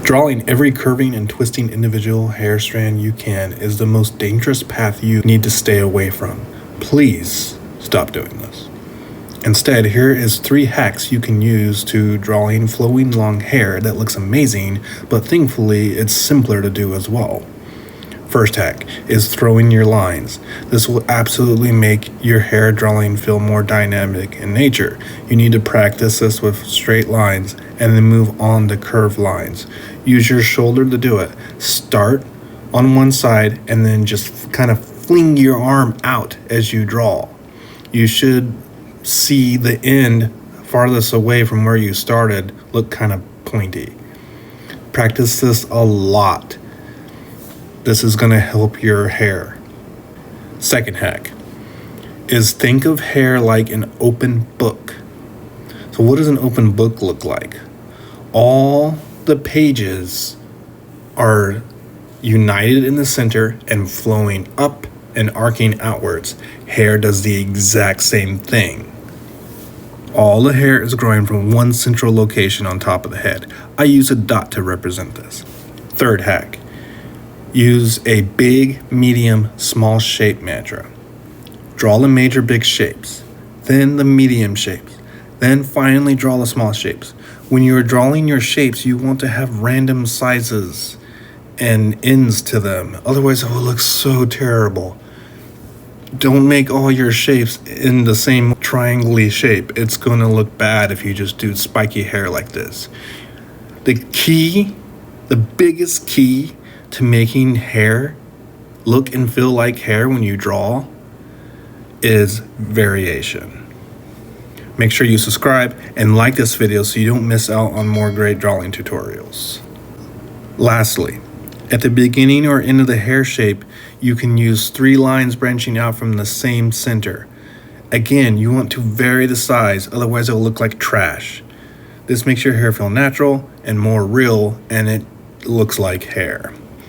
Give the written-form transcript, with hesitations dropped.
Drawing every curving and twisting individual hair strand you can is the most dangerous path you need to stay away from. Please stop doing this. Instead, here is 3 hacks you can use to drawing flowing long hair that looks amazing, but thankfully it's simpler to do as well. First hack is throwing your lines. This will absolutely make your hair drawing feel more dynamic in nature. You need to practice this with straight lines and then move on to curved lines. Use your shoulder to do it. Start on one side and then just kind of fling your arm out as you draw. You should see the end farthest away from where you started look kind of pointy. Practice this a lot. This is going to help your hair. Second hack is think of hair like an open book. So what does an open book look like? All the pages are united in the center and flowing up and arcing outwards. Hair does the exact same thing. All the hair is growing from one central location on top of the head. I use a dot to represent this. Third hack. Use a big, medium, small shape mantra. Draw the major big shapes, then the medium shapes, then finally draw the small shapes. When you're drawing your shapes, you want to have random sizes and ends to them. Otherwise, it will look so terrible. Don't make all your shapes in the same triangle-y shape. It's going to look bad if you just do spiky hair like this. The biggest key to making hair look and feel like hair when you draw is variation. Make sure you subscribe and like this video so you don't miss out on more great drawing tutorials. Lastly, at the beginning or end of the hair shape, you can use 3 lines branching out from the same center. Again, you want to vary the size, otherwise it will look like trash. This makes your hair feel natural and more real, and it looks like hair.